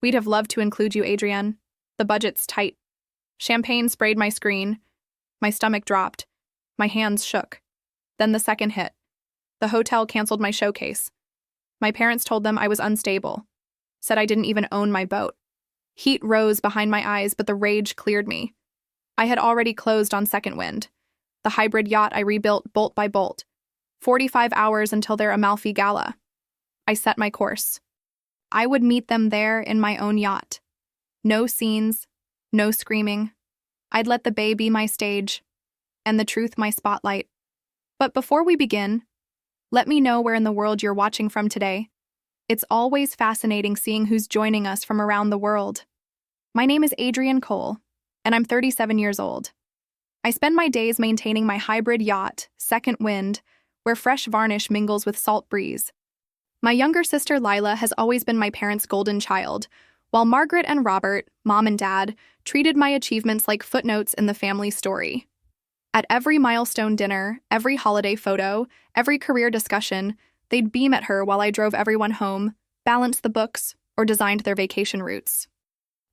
We'd have loved to include you, Adrienne. The budget's tight. Champagne sprayed my screen. My stomach dropped. My hands shook. Then the second hit. The hotel canceled my showcase. My parents told them I was unstable. Said I didn't even own my boat. Heat rose behind my eyes, but the rage cleared me. I had already closed on second wind. The hybrid yacht I rebuilt bolt by bolt. 45 hours until their Amalfi Gala. I set my course. I would meet them there in my own yacht. No scenes, no screaming. I'd let the bay be my stage, and the truth my spotlight. But before we begin, let me know where in the world you're watching from today. It's always fascinating seeing who's joining us from around the world. My name is Adrienne Cole, and I'm 37 years old. I spend my days maintaining my hybrid yacht, Second Wind, where fresh varnish mingles with salt breeze. My younger sister Lila has always been my parents' golden child, while Margaret and Robert, mom and dad, treated my achievements like footnotes in the family story. At every milestone dinner, every holiday photo, every career discussion, they'd beam at her while I drove everyone home, balanced the books, or designed their vacation routes.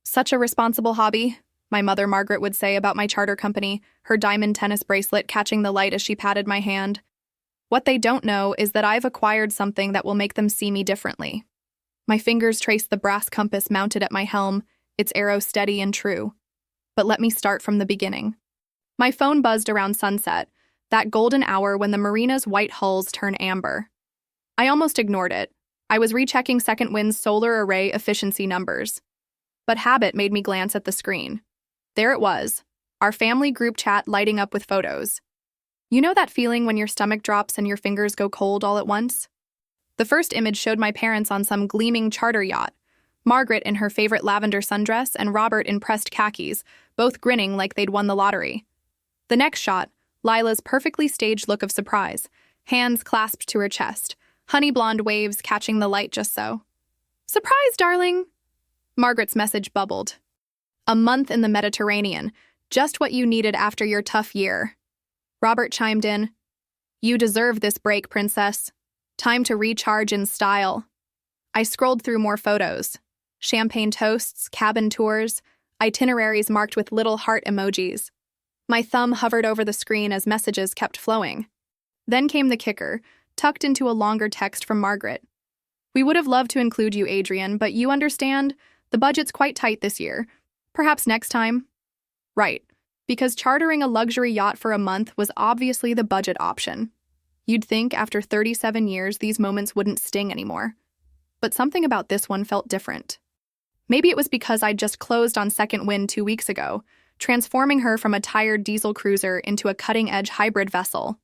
Such a responsible hobby, my mother Margaret would say about my charter company, her diamond tennis bracelet catching the light as she patted my hand. What they don't know is that I've acquired something that will make them see me differently. My fingers trace the brass compass mounted at my helm, its arrow steady and true. But let me start from the beginning. My phone buzzed around sunset, that golden hour when the marina's white hulls turn amber. I almost ignored it. I was rechecking Second Wind's solar array efficiency numbers. But habit made me glance at the screen. There it was, our family group chat lighting up with photos. You know that feeling when your stomach drops and your fingers go cold all at once? The first image showed my parents on some gleaming charter yacht, Margaret in her favorite lavender sundress and Robert in pressed khakis, both grinning like they'd won the lottery. The next shot, Lila's perfectly staged look of surprise, hands clasped to her chest, honey blonde waves catching the light just so. "Surprise, darling!" Margaret's message bubbled. "A month in the Mediterranean, just what you needed after your tough year." Robert chimed in, "You deserve this break, princess. Time to recharge in style." I scrolled through more photos. Champagne toasts, cabin tours, itineraries marked with little heart emojis. My thumb hovered over the screen as messages kept flowing. Then came the kicker, tucked into a longer text from Margaret. "We would have loved to include you, Adrienne, but you understand, the budget's quite tight this year. Perhaps next time." Right, because chartering a luxury yacht for a month was obviously the budget option. You'd think after 37 years these moments wouldn't sting anymore. But something about this one felt different. Maybe it was because I'd just closed on Second Wind 2 weeks ago, transforming her from a tired diesel cruiser into a cutting-edge hybrid vessel.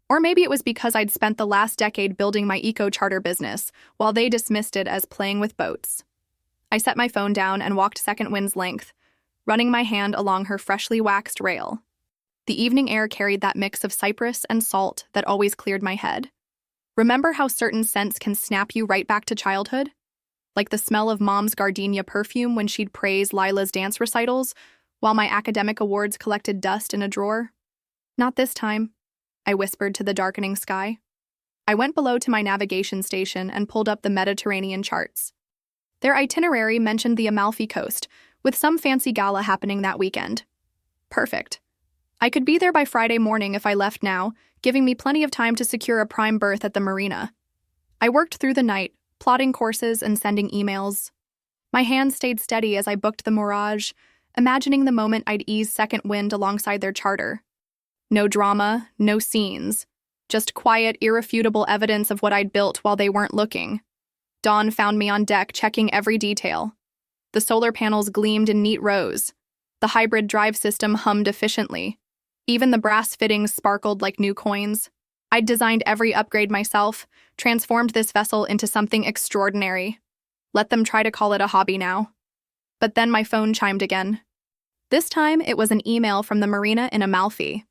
Or maybe it was because I'd spent the last decade building my eco-charter business, while they dismissed it as playing with boats. I set my phone down and walked Second Wind's length, running my hand along her freshly waxed rail. The evening air carried that mix of cypress and salt that always cleared my head. Remember how certain scents can snap you right back to childhood? Like the smell of Mom's gardenia perfume when she'd praise Lila's dance recitals, while my academic awards collected dust in a drawer? "Not this time," I whispered to the darkening sky. I went below to my navigation station and pulled up the Mediterranean charts. Their itinerary mentioned the Amalfi Coast, with some fancy gala happening that weekend. Perfect. I could be there by Friday morning if I left now, giving me plenty of time to secure a prime berth at the marina. I worked through the night, plotting courses and sending emails. My hands stayed steady as I booked the Mirage, imagining the moment I'd ease Second Wind alongside their charter. No drama, no scenes. Just quiet, irrefutable evidence of what I'd built while they weren't looking. Dawn found me on deck checking every detail. The solar panels gleamed in neat rows. The hybrid drive system hummed efficiently. Even the brass fittings sparkled like new coins. I'd designed every upgrade myself, transformed this vessel into something extraordinary. Let them try to call it a hobby now. But then my phone chimed again. This time, it was an email from the marina in Amalfi.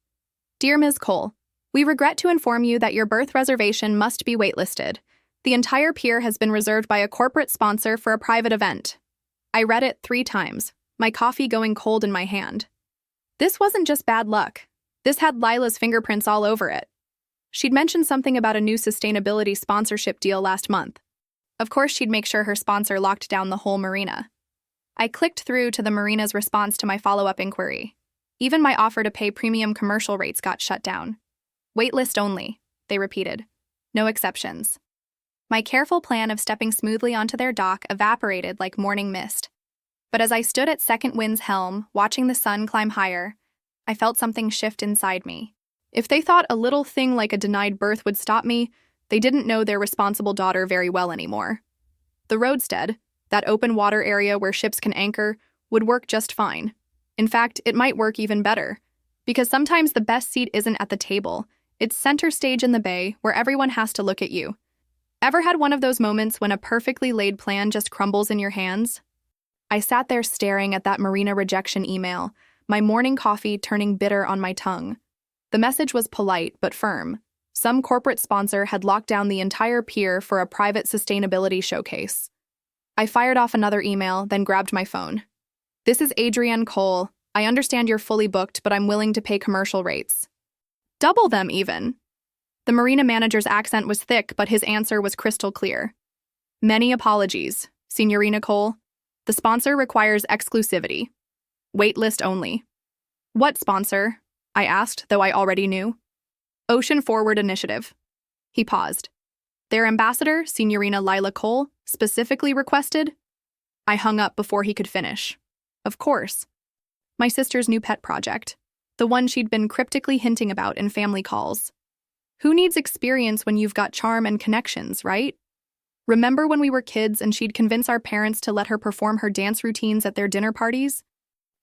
"Dear Ms. Cole, we regret to inform you that your berth reservation must be waitlisted. The entire pier has been reserved by a corporate sponsor for a private event." I read it 3 times, my coffee going cold in my hand. This wasn't just bad luck. This had Lila's fingerprints all over it. She'd mentioned something about a new sustainability sponsorship deal last month. Of course, she'd make sure her sponsor locked down the whole marina. I clicked through to the marina's response to my follow-up inquiry. Even my offer to pay premium commercial rates got shut down. Waitlist only, they repeated. No exceptions. My careful plan of stepping smoothly onto their dock evaporated like morning mist. But as I stood at Second Wind's helm, watching the sun climb higher, I felt something shift inside me. If they thought a little thing like a denied birth would stop me, they didn't know their responsible daughter very well anymore. The roadstead, that open water area where ships can anchor, would work just fine. In fact, it might work even better. Because sometimes the best seat isn't at the table, it's center stage in the bay where everyone has to look at you. Ever had one of those moments when a perfectly laid plan just crumbles in your hands? I sat there staring at that marina rejection email, my morning coffee turning bitter on my tongue. The message was polite but firm. Some corporate sponsor had locked down the entire pier for a private sustainability showcase. I fired off another email, then grabbed my phone. This is Adrienne Cole. I understand you're fully booked, but I'm willing to pay commercial rates. Double them, even. The marina manager's accent was thick, but his answer was crystal clear. Many apologies, Signorina Cole. The sponsor requires exclusivity. Waitlist only. What sponsor? I asked, though I already knew. Ocean Forward Initiative. He paused. Their ambassador, Signorina Lila Cole, specifically requested. I hung up before he could finish. Of course. My sister's new pet project. The one she'd been cryptically hinting about in family calls. Who needs experience when you've got charm and connections, right? Remember when we were kids and she'd convince our parents to let her perform her dance routines at their dinner parties?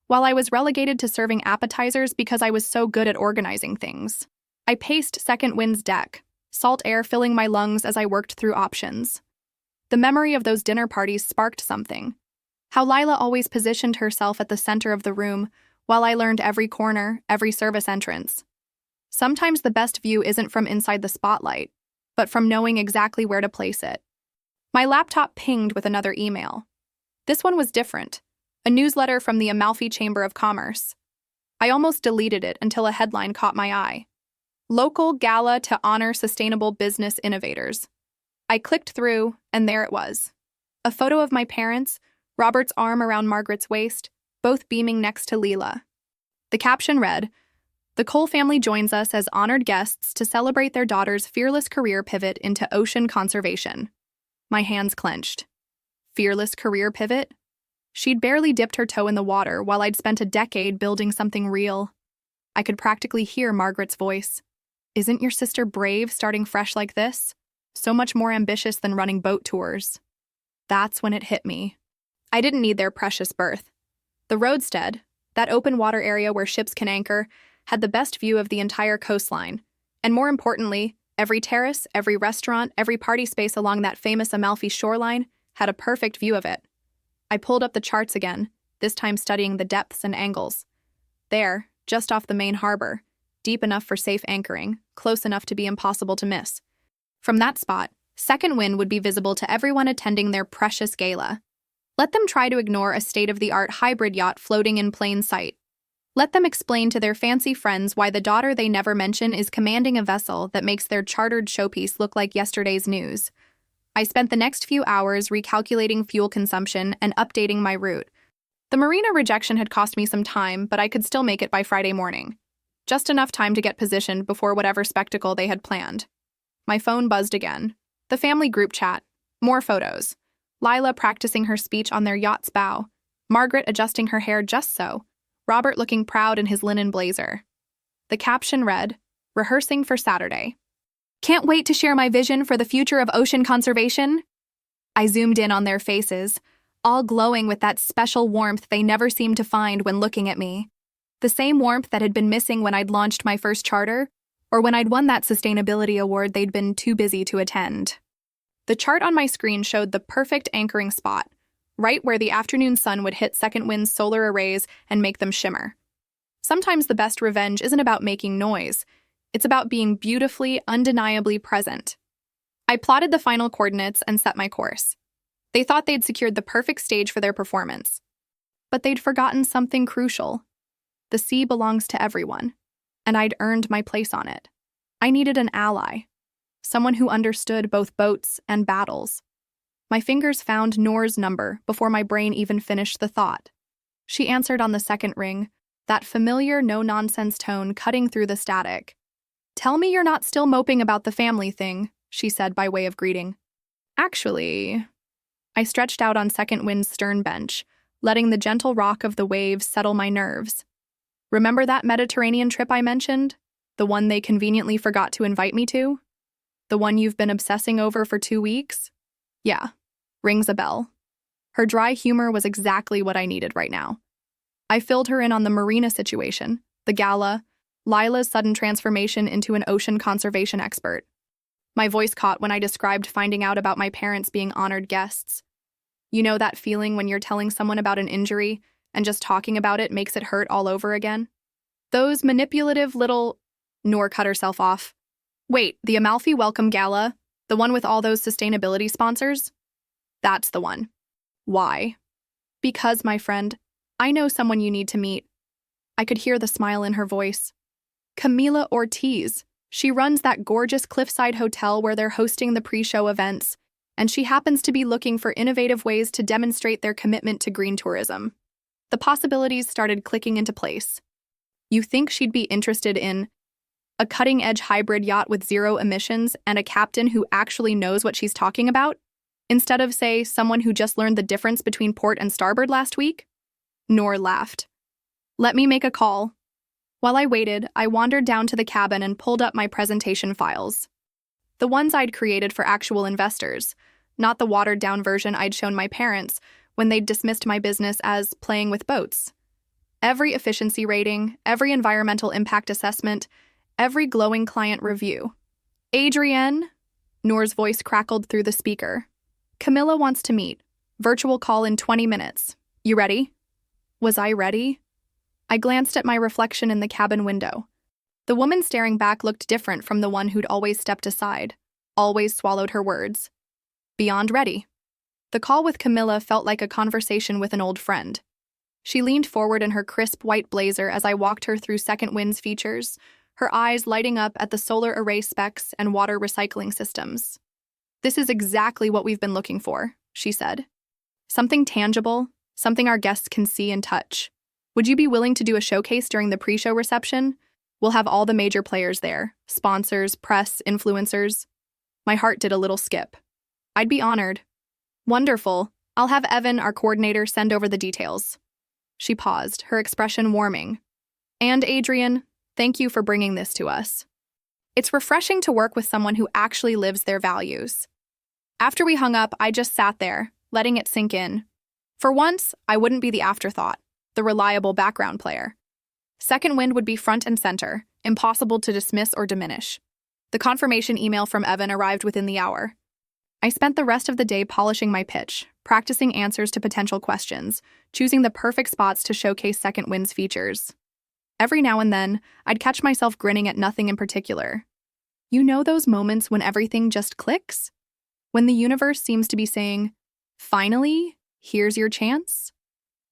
While I was relegated to serving appetizers because I was so good at organizing things. I paced Second Wind's deck, salt air filling my lungs as I worked through options. The memory of those dinner parties sparked something. How Lila always positioned herself at the center of the room, while I learned every corner, every service entrance. Sometimes the best view isn't from inside the spotlight, but from knowing exactly where to place it. My laptop pinged with another email. This one was different, a newsletter from the Amalfi Chamber of Commerce. I almost deleted it until a headline caught my eye. Local Gala to Honor Sustainable Business Innovators. I clicked through, and there it was. A photo of my parents, Robert's arm around Margaret's waist, both beaming next to Leela. The caption read, "The Cole family joins us as honored guests to celebrate their daughter's fearless career pivot into ocean conservation." My hands clenched. Fearless career pivot? She'd barely dipped her toe in the water while I'd spent a decade building something real. I could practically hear Margaret's voice. Isn't your sister brave starting fresh like this? So much more ambitious than running boat tours. That's when it hit me. I didn't need their precious berth. The roadstead, that open water area where ships can anchor, had the best view of the entire coastline. And more importantly, every terrace, every restaurant, every party space along that famous Amalfi shoreline had a perfect view of it. I pulled up the charts again, this time studying the depths and angles. There, just off the main harbor, deep enough for safe anchoring, close enough to be impossible to miss. From that spot, Second Wind would be visible to everyone attending their precious gala. Let them try to ignore a state-of-the-art hybrid yacht floating in plain sight. Let them explain to their fancy friends why the daughter they never mention is commanding a vessel that makes their chartered showpiece look like yesterday's news. I spent the next few hours recalculating fuel consumption and updating my route. The marina rejection had cost me some time, but I could still make it by Friday morning. Just enough time to get positioned before whatever spectacle they had planned. My phone buzzed again. The family group chat. More photos. Lila practicing her speech on their yacht's bow. Margaret adjusting her hair just so. Robert looking proud in his linen blazer. The caption read, "Rehearsing for Saturday. Can't wait to share my vision for the future of ocean conservation." I zoomed in on their faces, all glowing with that special warmth they never seemed to find when looking at me. The same warmth that had been missing when I'd launched my first charter, or when I'd won that sustainability award they'd been too busy to attend. The chart on my screen showed the perfect anchoring spot, right where the afternoon sun would hit Second Wind's solar arrays and make them shimmer. Sometimes the best revenge isn't about making noise. It's about being beautifully, undeniably present. I plotted the final coordinates and set my course. They thought they'd secured the perfect stage for their performance. But they'd forgotten something crucial. The sea belongs to everyone, and I'd earned my place on it. I needed an ally, someone who understood both boats and battles. My fingers found Noor's number before my brain even finished the thought. She answered on the second ring, that familiar no-nonsense tone cutting through the static. "Tell me you're not still moping about the family thing," she said by way of greeting. "Actually..." I stretched out on second wind's stern bench, letting the gentle rock of the waves settle my nerves. "Remember that Mediterranean trip I mentioned? The one they conveniently forgot to invite me to? The one you've been obsessing over for 2 weeks? Yeah, rings a bell." Her dry humor was exactly what I needed right now. I filled her in on the marina situation, the gala, Lila's sudden transformation into an ocean conservation expert. My voice caught when I described finding out about my parents being honored guests. You know that feeling when you're telling someone about an injury and just talking about it makes it hurt all over again? Those manipulative little... Noor cut herself off. "Wait, the Amalfi Welcome Gala? The one with all those sustainability sponsors?" "That's the one." "Why?" "Because, my friend, I know someone you need to meet." I could hear the smile in her voice. "Camila Ortiz. She runs that gorgeous cliffside hotel where they're hosting the pre-show events, and she happens to be looking for innovative ways to demonstrate their commitment to green tourism." The possibilities started clicking into place. You think she'd be interested in a cutting-edge hybrid yacht with 0 emissions and a captain who actually knows what she's talking about, instead of, say, someone who just learned the difference between port and starboard last week? Noor laughed. "Let me make a call." While I waited, I wandered down to the cabin and pulled up my presentation files. The ones I'd created for actual investors, not the watered-down version I'd shown my parents when they'd dismissed my business as playing with boats. Every efficiency rating, every environmental impact assessment, every glowing client review. "Adrienne," Noor's voice crackled through the speaker. "Camilla wants to meet. Virtual call in 20 minutes. You ready?" Was I ready? I glanced at my reflection in the cabin window. The woman staring back looked different from the one who'd always stepped aside, always swallowed her words. Beyond ready. The call with Camilla felt like a conversation with an old friend. She leaned forward in her crisp white blazer as I walked her through Second Wind's features, her eyes lighting up at the solar array specs and water recycling systems. "This is exactly what we've been looking for," she said. "Something tangible, something our guests can see and touch. Would you be willing to do a showcase during the pre-show reception? We'll have all the major players there, sponsors, press, influencers." My heart did a little skip. "I'd be honored." "Wonderful. I'll have Evan, our coordinator, send over the details." She paused, her expression warming. "And Adrienne, thank you for bringing this to us. It's refreshing to work with someone who actually lives their values." After we hung up, I just sat there, letting it sink in. For once, I wouldn't be the afterthought, the reliable background player. Second Wind would be front and center, impossible to dismiss or diminish. The confirmation email from Evan arrived within the hour. I spent the rest of the day polishing my pitch, practicing answers to potential questions, choosing the perfect spots to showcase Second Wind's features. Every now and then, I'd catch myself grinning at nothing in particular. You know those moments when everything just clicks? When the universe seems to be saying, "Finally, here's your chance?"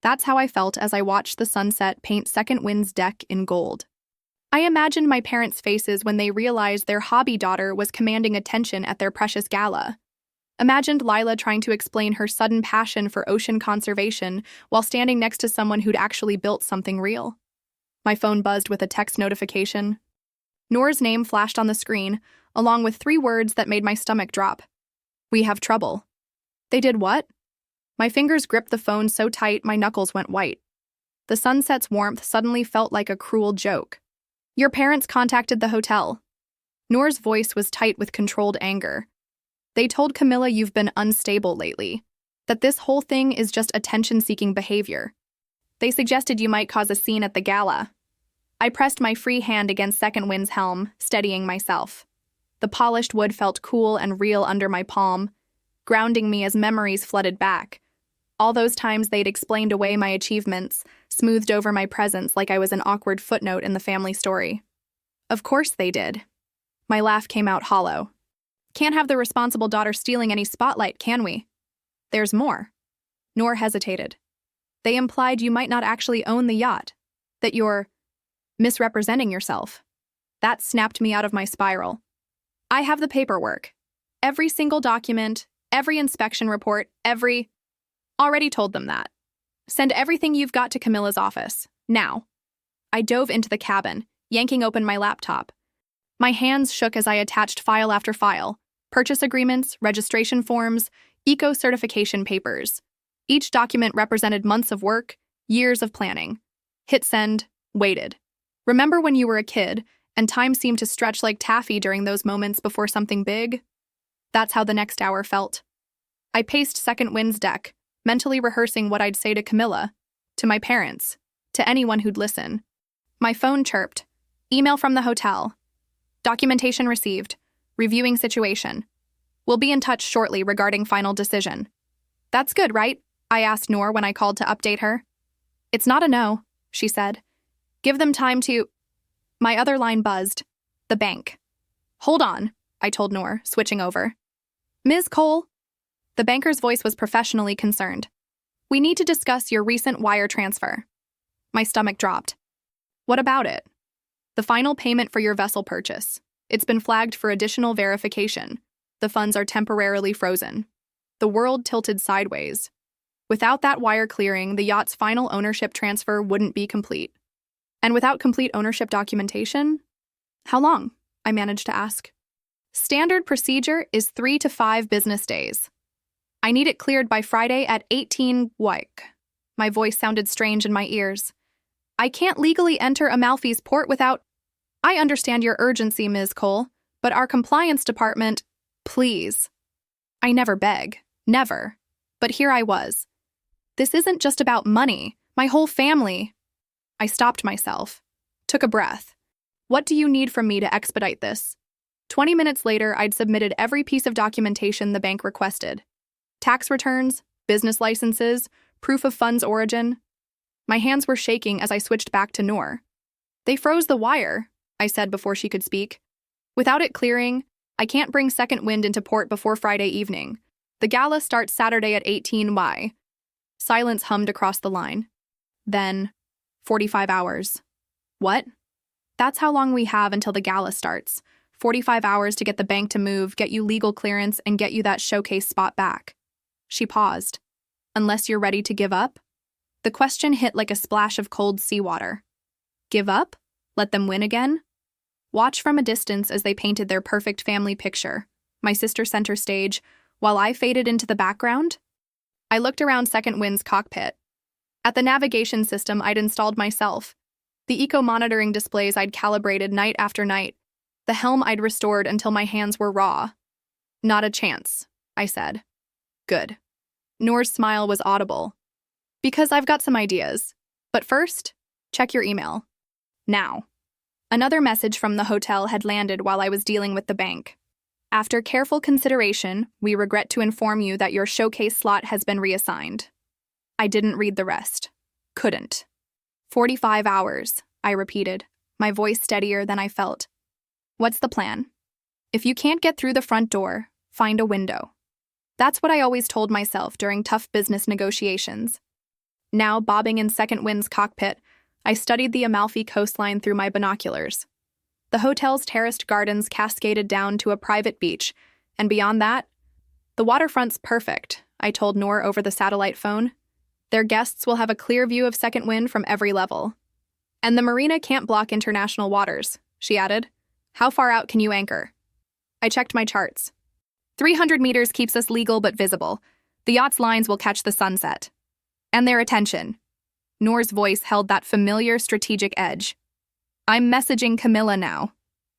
That's how I felt as I watched the sunset paint Second Wind's deck in gold. I imagined my parents' faces when they realized their hobby daughter was commanding attention at their precious gala. Imagined Lila trying to explain her sudden passion for ocean conservation while standing next to someone who'd actually built something real. My phone buzzed with a text notification. Noor's name flashed on the screen, along with 3 words that made my stomach drop. "We have trouble." They did what? My fingers gripped the phone so tight my knuckles went white. The sunset's warmth suddenly felt like a cruel joke. "Your parents contacted the hotel." Noor's voice was tight with controlled anger. "They told Camilla you've been unstable lately, that this whole thing is just attention-seeking behavior. They suggested you might cause a scene at the gala." I pressed my free hand against Second Wind's helm, steadying myself. The polished wood felt cool and real under my palm, grounding me as memories flooded back. All those times they'd explained away my achievements, smoothed over my presence like I was an awkward footnote in the family story. Of course they did. My laugh came out hollow. Can't have the responsible daughter stealing any spotlight, can we? There's more. Noor hesitated. They implied you might not actually own the yacht, that you're misrepresenting yourself. That snapped me out of my spiral. I have the paperwork. Every single document, Every inspection report, Already told them that. Send everything you've got to Camilla's office, now. I dove into the cabin, yanking open my laptop. My hands shook as I attached file after file, purchase agreements, registration forms, eco-certification papers. Each document represented months of work, years of planning. Hit send, waited. Remember when you were a kid, and time seemed to stretch like taffy during those moments before something big? That's how the next hour felt. I paced Second Wind's deck, mentally rehearsing what I'd say to Camilla, to my parents, to anyone who'd listen. My phone chirped. Email from the hotel. Documentation received. Reviewing situation. We'll be in touch shortly regarding final decision. That's good, right? I asked Noor when I called to update her. It's not a no, she said. Give them time to... My other line buzzed. The bank. Hold on, I told Noor, switching over. Ms. Cole? The banker's voice was professionally concerned. We need to discuss your recent wire transfer. My stomach dropped. What about it? The final payment for your vessel purchase. It's been flagged for additional verification. The funds are temporarily frozen. The world tilted sideways. Without that wire clearing, the yacht's final ownership transfer wouldn't be complete. And without complete ownership documentation? How long? I managed to ask. Standard procedure is 3 to 5 business days. I need it cleared by Friday at 18 WIC. My voice sounded strange in my ears. I can't legally enter Amalfi's port without... I understand your urgency, Ms. Cole, but our compliance department... Please. I never beg. Never. But here I was. This isn't just about money. My whole family... I stopped myself. Took a breath. What do you need from me to expedite this? 20 minutes later, I'd submitted every piece of documentation the bank requested. Tax returns, business licenses, proof of funds origin. My hands were shaking as I switched back to Noor. They froze the wire, I said before she could speak. Without it clearing, I can't bring Second Wind into port before Friday evening. The gala starts Saturday at 18 Y. Silence hummed across the line. Then, 45 hours. What? That's how long we have until the gala starts. 45 hours to get the bank to move, get you legal clearance, and get you that showcase spot back. She paused. Unless you're ready to give up? The question hit like a splash of cold seawater. Give up? Let them win again? Watch from a distance as they painted their perfect family picture. My sister center stage, while I faded into the background. I looked around Second Wind's cockpit. At the navigation system I'd installed myself. The eco-monitoring displays I'd calibrated night after night. The helm I'd restored until my hands were raw. Not a chance, I said. Good. Noor's smile was audible. Because I've got some ideas. But first, check your email. Now. Another message from the hotel had landed while I was dealing with the bank. After careful consideration, we regret to inform you that your showcase slot has been reassigned. I didn't read the rest. Couldn't. 45 hours, I repeated, my voice steadier than I felt. What's the plan? If you can't get through the front door, find a window. That's what I always told myself during tough business negotiations. Now, bobbing in Second Wind's cockpit, I studied the Amalfi coastline through my binoculars. The hotel's terraced gardens cascaded down to a private beach, and beyond that, the waterfront's perfect, I told Noor over the satellite phone. Their guests will have a clear view of Second Wind from every level. And the marina can't block international waters, she added. How far out can you anchor? I checked my charts. 300 meters keeps us legal but visible. The yacht's lines will catch the sunset. And their attention. Noor's voice held that familiar strategic edge. I'm messaging Camilla now.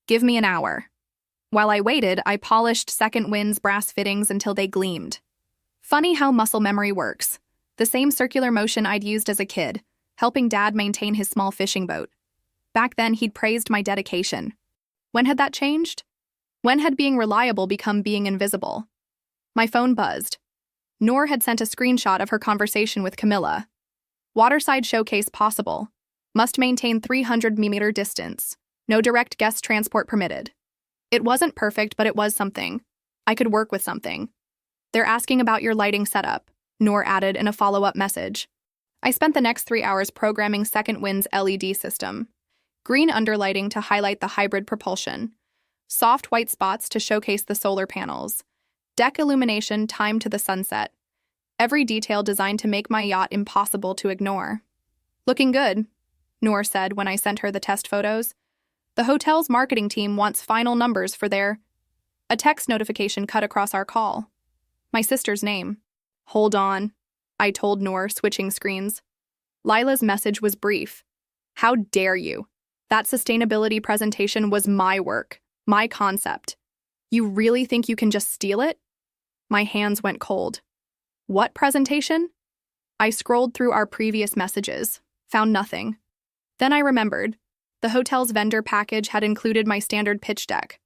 Give me an hour. While I waited, I polished Second Wind's brass fittings until they gleamed. Funny how muscle memory works. The same circular motion I'd used as a kid, helping Dad maintain his small fishing boat. Back then, he'd praised my dedication. When had that changed? When had being reliable become being invisible? My phone buzzed. Noor had sent a screenshot of her conversation with Camilla. Waterside showcase possible. Must maintain 300-meter distance. No direct guest transport permitted. It wasn't perfect, but it was something. I could work with something. They're asking about your lighting setup, Noor added in a follow-up message. I spent the next 3 hours programming Second Wind's LED system. Green underlighting to highlight the hybrid propulsion. Soft white spots to showcase the solar panels. Deck illumination timed to the sunset. Every detail designed to make my yacht impossible to ignore. "Looking good," Noor said when I sent her the test photos. "The hotel's marketing team wants final numbers for their—" A text notification cut across our call. My sister's name. "Hold on," I told Noor, switching screens. Lila's message was brief. "How dare you? That sustainability presentation was my work, my concept. You really think you can just steal it?" My hands went cold. "What presentation?" I scrolled through our previous messages, found nothing. Then I remembered. The hotel's vendor package had included my standard pitch deck,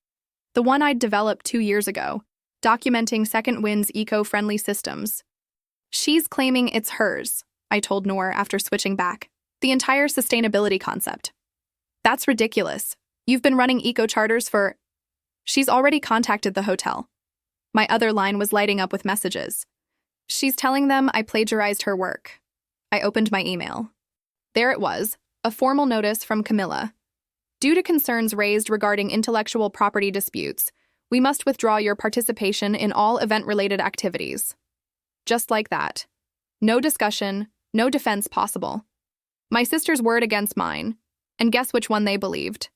the one I'd developed 2 years ago, documenting Second Wind's eco-friendly systems. "She's claiming it's hers," I told Noor after switching back. "The entire sustainability concept. That's ridiculous. You've been running eco-charters for—" "She's already contacted the hotel." My other line was lighting up with messages. "She's telling them I plagiarized her work." I opened my email. There it was, a formal notice from Camilla. "Due to concerns raised regarding intellectual property disputes, we must withdraw your participation in all event-related activities." Just like that. No discussion, no defense possible. My sister's word against mine, and guess which one they believed.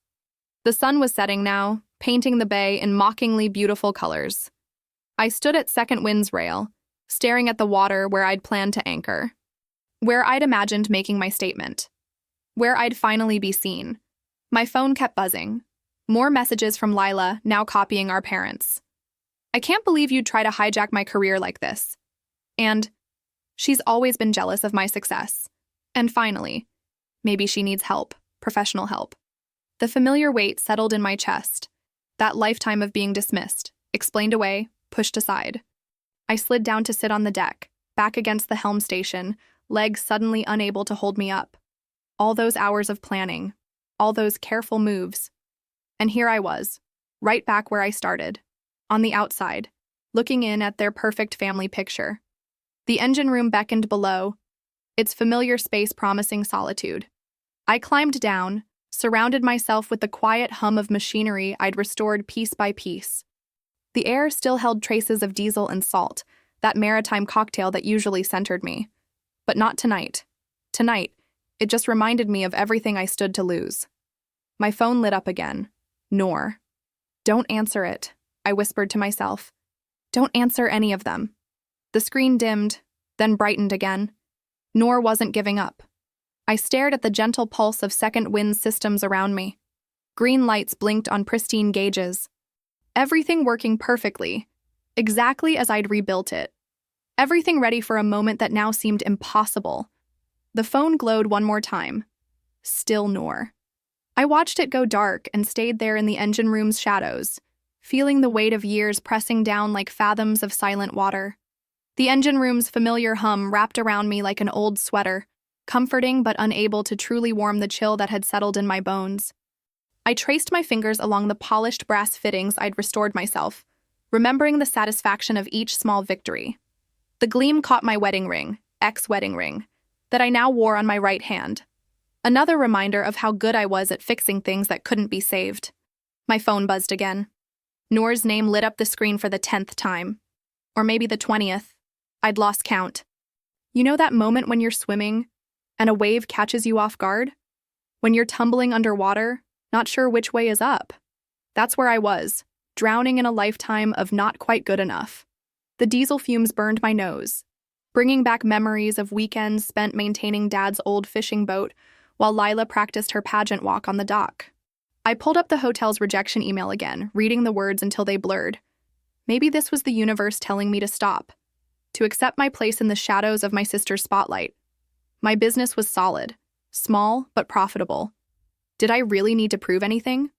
The sun was setting now, painting the bay in mockingly beautiful colors. I stood at Second Wind's rail, staring at the water where I'd planned to anchor. Where I'd imagined making my statement. Where I'd finally be seen. My phone kept buzzing. More messages from Lila, now copying our parents. "I can't believe you'd try to hijack my career like this." And, "She's always been jealous of my success." And finally, "Maybe she needs help, professional help." The familiar weight settled in my chest. That lifetime of being dismissed, explained away, pushed aside. I slid down to sit on the deck, back against the helm station, legs suddenly unable to hold me up. All those hours of planning, all those careful moves. And here I was, right back where I started, on the outside, looking in at their perfect family picture. The engine room beckoned below, its familiar space promising solitude. I climbed down, surrounded myself with the quiet hum of machinery I'd restored piece by piece. The air still held traces of diesel and salt, that maritime cocktail that usually centered me. But not tonight. Tonight, it just reminded me of everything I stood to lose. My phone lit up again. Noor. "Don't answer it," I whispered to myself. "Don't answer any of them." The screen dimmed, then brightened again. Noor wasn't giving up. I stared at the gentle pulse of Second Wind's systems around me. Green lights blinked on pristine gauges. Everything working perfectly, exactly as I'd rebuilt it. Everything ready for a moment that now seemed impossible. The phone glowed one more time. Still Noor. I watched it go dark and stayed there in the engine room's shadows, feeling the weight of years pressing down like fathoms of silent water. The engine room's familiar hum wrapped around me like an old sweater, comforting but unable to truly warm the chill that had settled in my bones. I traced my fingers along the polished brass fittings I'd restored myself, remembering the satisfaction of each small victory. The gleam caught my wedding ring, ex-wedding ring, that I now wore on my right hand. Another reminder of how good I was at fixing things that couldn't be saved. My phone buzzed again. Noor's name lit up the screen for the 10th time. Or maybe the 20th. I'd lost count. You know that moment when you're swimming, and a wave catches you off guard? When you're tumbling underwater, not sure which way is up? That's where I was, drowning in a lifetime of not quite good enough. The diesel fumes burned my nose, bringing back memories of weekends spent maintaining Dad's old fishing boat while Lila practiced her pageant walk on the dock. I pulled up the hotel's rejection email again, reading the words until they blurred. Maybe this was the universe telling me to stop, to accept my place in the shadows of my sister's spotlight. My business was solid, small but profitable. Did I really need to prove anything?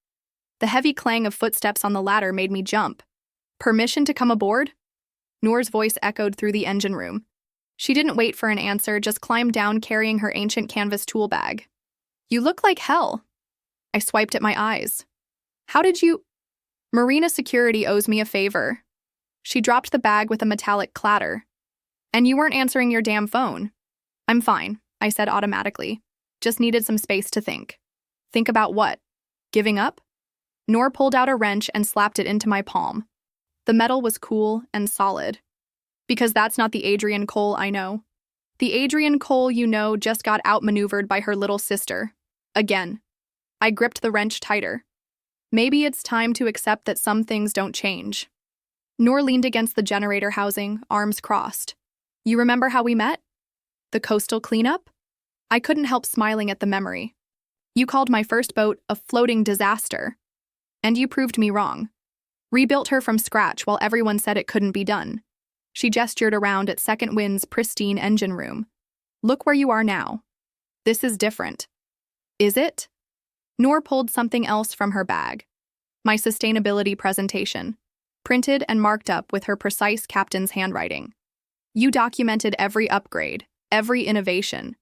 The heavy clang of footsteps on the ladder made me jump. Permission to come aboard? Noor's voice echoed through the engine room. She didn't wait for an answer, just climbed down carrying her ancient canvas tool bag. "You look like hell." I swiped at my eyes. "How did you—" "Marina Security owes me a favor." She dropped the bag with a metallic clatter. "And you weren't answering your damn phone." "I'm fine," I said automatically. Just needed some space to think. Think about what? Giving up? Noor pulled out a wrench and slapped it into my palm. The metal was cool and solid. Because that's not the Adrian Cole I know. The Adrian Cole you know just got outmaneuvered by her little sister. Again. I gripped the wrench tighter. Maybe it's time to accept that some things don't change. Noor leaned against the generator housing, arms crossed. You remember how we met? The coastal cleanup? I couldn't help smiling at the memory. You called my first boat a floating disaster. And you proved me wrong. Rebuilt her from scratch while everyone said it couldn't be done. She gestured around at Second Wind's pristine engine room. Look where you are now. This is different. Is it? Noor pulled something else from her bag. My sustainability presentation, printed and marked up with her precise captain's handwriting. You documented every upgrade, every innovation.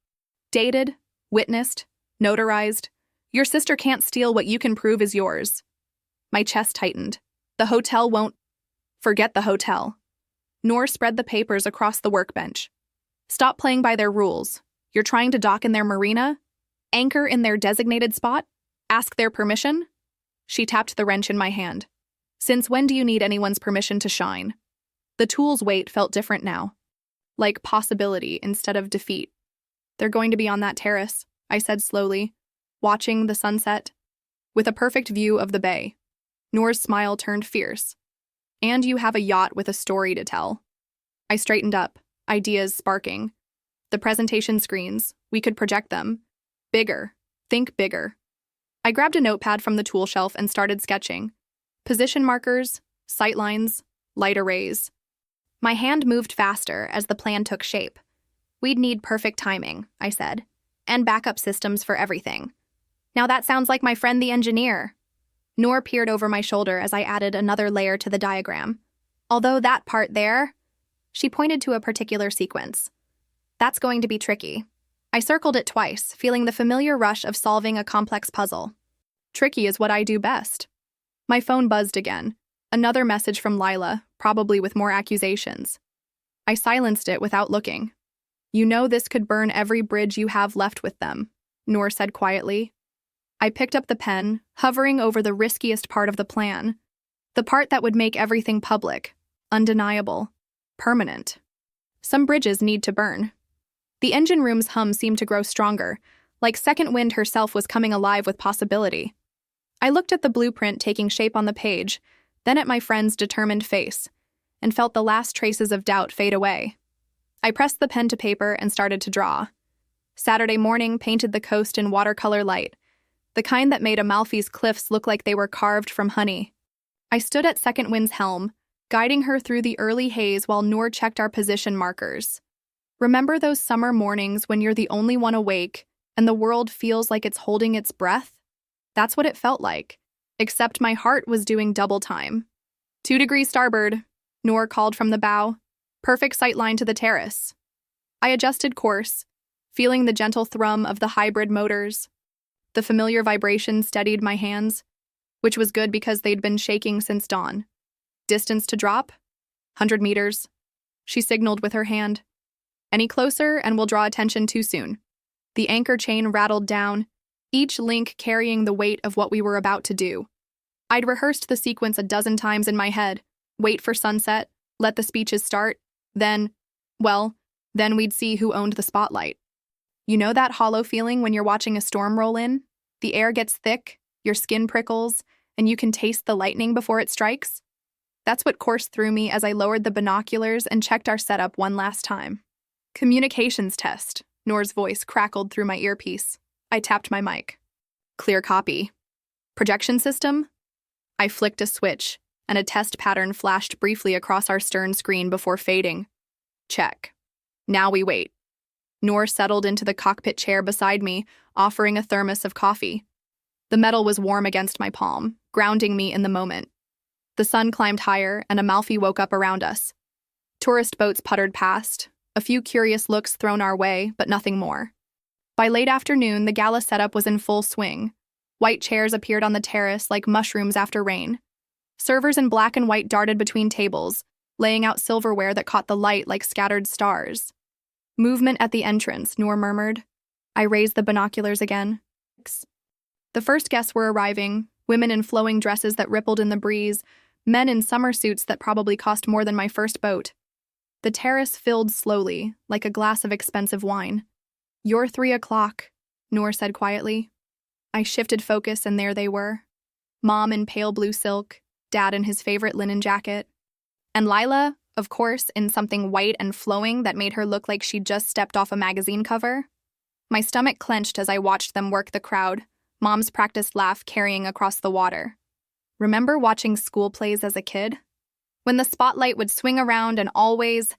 Dated, witnessed, notarized. Your sister can't steal what you can prove is yours. My chest tightened. The hotel won't. Forget the hotel. Noor spread the papers across the workbench. Stop playing by their rules. You're trying to dock in their marina? Anchor in their designated spot? Ask their permission? She tapped the wrench in my hand. Since when do you need anyone's permission to shine? The tool's weight felt different now. Like possibility instead of defeat. They're going to be on that terrace, I said slowly, watching the sunset, with a perfect view of the bay. Noor's smile turned fierce. And you have a yacht with a story to tell. I straightened up, ideas sparking. The presentation screens, we could project them. Bigger. Think bigger. I grabbed a notepad from the tool shelf and started sketching. Position markers, sightlines, light arrays. My hand moved faster as the plan took shape. We'd need perfect timing, I said, and backup systems for everything. Now that sounds like my friend the engineer. Noor peered over my shoulder as I added another layer to the diagram. Although that part there, she pointed to a particular sequence. That's going to be tricky. I circled it twice, feeling the familiar rush of solving a complex puzzle. Tricky is what I do best. My phone buzzed again. Another message from Lila, probably with more accusations. I silenced it without looking. You know this could burn every bridge you have left with them, Noor said quietly. I picked up the pen, hovering over the riskiest part of the plan. The part that would make everything public, undeniable, permanent. Some bridges need to burn. The engine room's hum seemed to grow stronger, like Second Wind herself was coming alive with possibility. I looked at the blueprint taking shape on the page, then at my friend's determined face, and felt the last traces of doubt fade away. I pressed the pen to paper and started to draw. Saturday morning painted the coast in watercolor light, the kind that made Amalfi's cliffs look like they were carved from honey. I stood at Second Wind's helm, guiding her through the early haze while Noor checked our position markers. Remember those summer mornings when you're the only one awake and the world feels like it's holding its breath? That's what it felt like, except my heart was doing double time. 2 degrees starboard, Noor called from the bow. Perfect sight line to the terrace. I adjusted course, feeling the gentle thrum of the hybrid motors. The familiar vibration steadied my hands, which was good because they'd been shaking since dawn. Distance to drop? 100 meters. She signaled with her hand. Any closer and we'll draw attention too soon. The anchor chain rattled down, each link carrying the weight of what we were about to do. I'd rehearsed the sequence a dozen times in my head. Wait for sunset, let the speeches start, then we'd see who owned the spotlight. You know that hollow feeling when you're watching a storm roll in? The air gets thick, your skin prickles, and you can taste the lightning before it strikes? That's what coursed through me as I lowered the binoculars and checked our setup one last time. Communications test, Noor's voice crackled through my earpiece. I tapped my mic. Clear copy. Projection system? I flicked a switch, and a test pattern flashed briefly across our stern screen before fading. Check. Now we wait. Noor settled into the cockpit chair beside me, offering a thermos of coffee. The metal was warm against my palm, grounding me in the moment. The sun climbed higher, and Amalfi woke up around us. Tourist boats puttered past, a few curious looks thrown our way, but nothing more. By late afternoon, the gala setup was in full swing. White chairs appeared on the terrace like mushrooms after rain. Servers in black and white darted between tables, laying out silverware that caught the light like scattered stars. Movement at the entrance, Noor murmured. I raised the binoculars again. The first guests were arriving, women in flowing dresses that rippled in the breeze, Men in summer suits that probably cost more than my first boat. The terrace filled slowly, like a glass of expensive wine. "You're 3 o'clock," Noor said quietly. I shifted focus and there they were. Mom in pale blue silk, Dad in his favorite linen jacket, and Lila, of course, in something white and flowing that made her look like she'd just stepped off a magazine cover. My stomach clenched as I watched them work the crowd, Mom's practiced laugh carrying across the water. Remember watching school plays as a kid? When the spotlight would swing around and always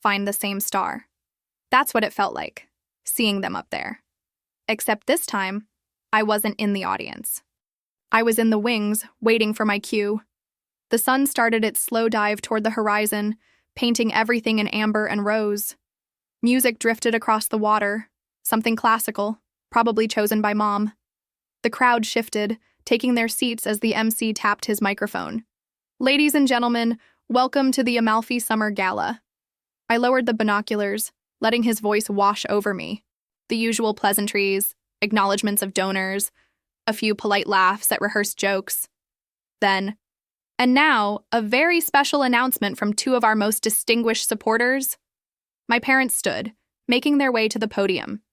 find the same star. That's what it felt like, seeing them up there. Except this time, I wasn't in the audience. I was in the wings, waiting for my cue. The sun started its slow dive toward the horizon, painting everything in amber and rose. Music drifted across the water, something classical, probably chosen by Mom. The crowd shifted, taking their seats as the MC tapped his microphone. "Ladies and gentlemen, welcome to the Amalfi Summer Gala." I lowered the binoculars, letting his voice wash over me. The usual pleasantries, acknowledgments of donors, a few polite laughs at rehearsed jokes. Then, and now, a very special announcement from two of our most distinguished supporters. My parents stood, making their way to the podium.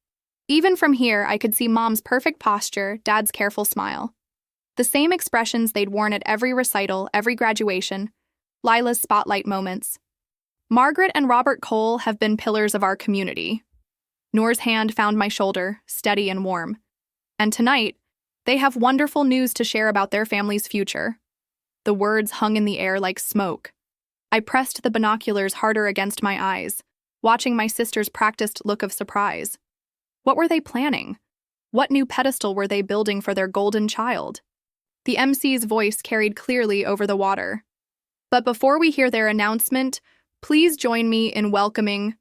Even from here, I could see Mom's perfect posture, Dad's careful smile. The same expressions they'd worn at every recital, every graduation, Lila's spotlight moments. Margaret and Robert Cole have been pillars of our community. Noor's hand found my shoulder, steady and warm. And tonight, they have wonderful news to share about their family's future. The words hung in the air like smoke. I pressed the binoculars harder against my eyes, watching my sister's practiced look of surprise. What were they planning? What new pedestal were they building for their golden child? The MC's voice carried clearly over the water. But before we hear their announcement, please join me in welcoming.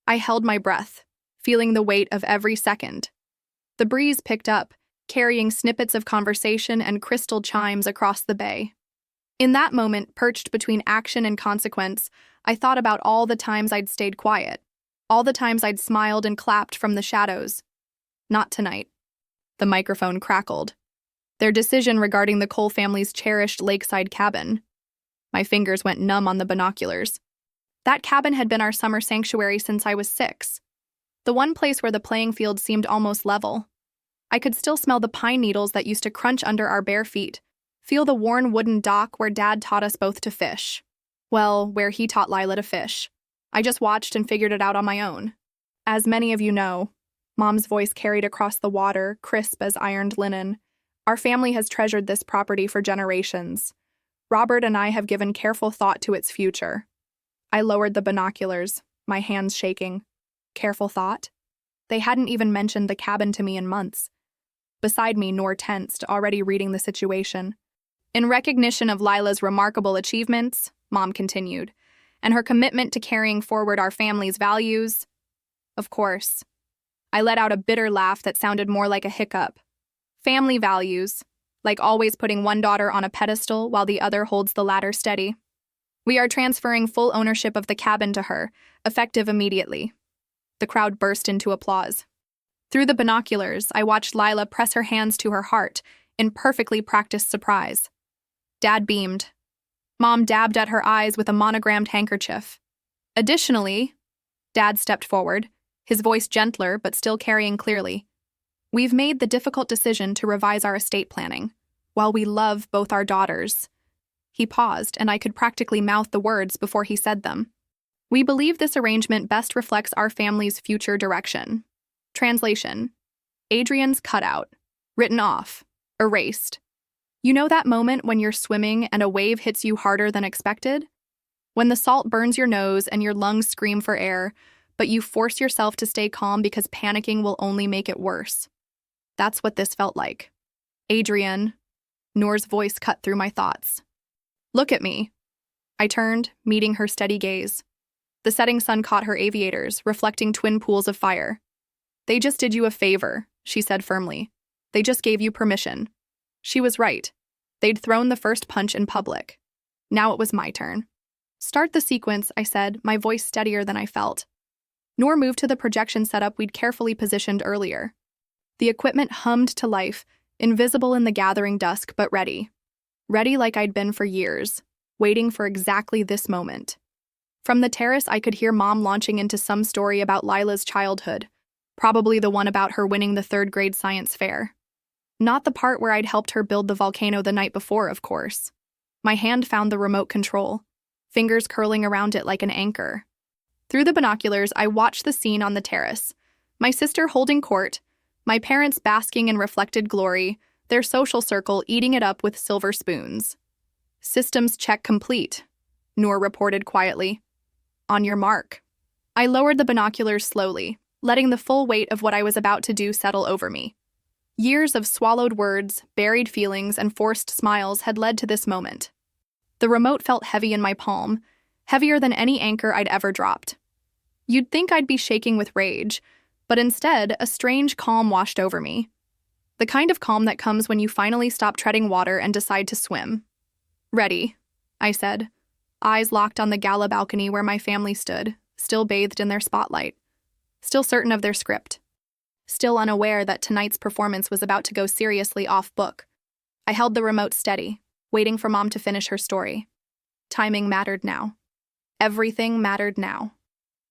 I held my breath, feeling the weight of every second. The breeze picked up, carrying snippets of conversation and crystal chimes across the bay. In that moment, perched between action and consequence, I thought about all the times I'd stayed quiet, all the times I'd smiled and clapped from the shadows. Not tonight. The microphone crackled. Their decision regarding the Cole family's cherished lakeside cabin. My fingers went numb on the binoculars. That cabin had been our summer sanctuary since I was 6. The one place where the playing field seemed almost level. I could still smell the pine needles that used to crunch under our bare feet, feel the worn wooden dock where Dad taught us both to fish. Well, where he taught Lila to fish. I just watched and figured it out on my own. As many of you know, Mom's voice carried across the water, crisp as ironed linen. Our family has treasured this property for generations. Robert and I have given careful thought to its future. I lowered the binoculars, my hands shaking. Careful thought? They hadn't even mentioned the cabin to me in months. Beside me, Noor tensed, already reading the situation. In recognition of Lila's remarkable achievements, Mom continued, and her commitment to carrying forward our family's values. Of course. I let out a bitter laugh that sounded more like a hiccup. Family values, like always putting one daughter on a pedestal while the other holds the ladder steady. We are transferring full ownership of the cabin to her, effective immediately. The crowd burst into applause. Through the binoculars, I watched Lila press her hands to her heart in perfectly practiced surprise. Dad beamed. Mom dabbed at her eyes with a monogrammed handkerchief. Additionally, Dad stepped forward, his voice gentler but still carrying clearly. We've made the difficult decision to revise our estate planning. While we love both our daughters. He paused, and I could practically mouth the words before he said them. We believe this arrangement best reflects our family's future direction. Translation: Adrian's cutout. Written off. Erased. You know that moment when you're swimming and a wave hits you harder than expected? When the salt burns your nose and your lungs scream for air, but you force yourself to stay calm because panicking will only make it worse. That's what this felt like. Adrian. Noor's voice cut through my thoughts. Look at me. I turned, meeting her steady gaze. The setting sun caught her aviators, reflecting twin pools of fire. They just did you a favor, she said firmly. They just gave you permission. She was right. They'd thrown the first punch in public. Now it was my turn. Start the sequence, I said, my voice steadier than I felt. Noor moved to the projection setup we'd carefully positioned earlier. The equipment hummed to life, invisible in the gathering dusk but ready. ready like I'd been for years, waiting for exactly this moment. From the terrace, I could hear Mom launching into some story about Lila's childhood, probably the one about her winning the third-grade science fair. Not the part where I'd helped her build the volcano the night before, of course. My hand found the remote control, fingers curling around it like an anchor. Through the binoculars, I watched the scene on the terrace. My sister holding court, my parents basking in reflected glory, their social circle eating it up with silver spoons. "Systems check complete," Noor reported quietly. "On your mark." I lowered the binoculars slowly, letting the full weight of what I was about to do settle over me. Years of swallowed words, buried feelings, and forced smiles had led to this moment. The remote felt heavy in my palm, heavier than any anchor I'd ever dropped. You'd think I'd be shaking with rage, but instead, a strange calm washed over me. The kind of calm that comes when you finally stop treading water and decide to swim. "Ready," I said, eyes locked on the gala balcony where my family stood, still bathed in their spotlight, still certain of their script, still unaware that tonight's performance was about to go seriously off book. I held the remote steady, waiting for Mom to finish her story. Timing mattered now. Everything mattered now.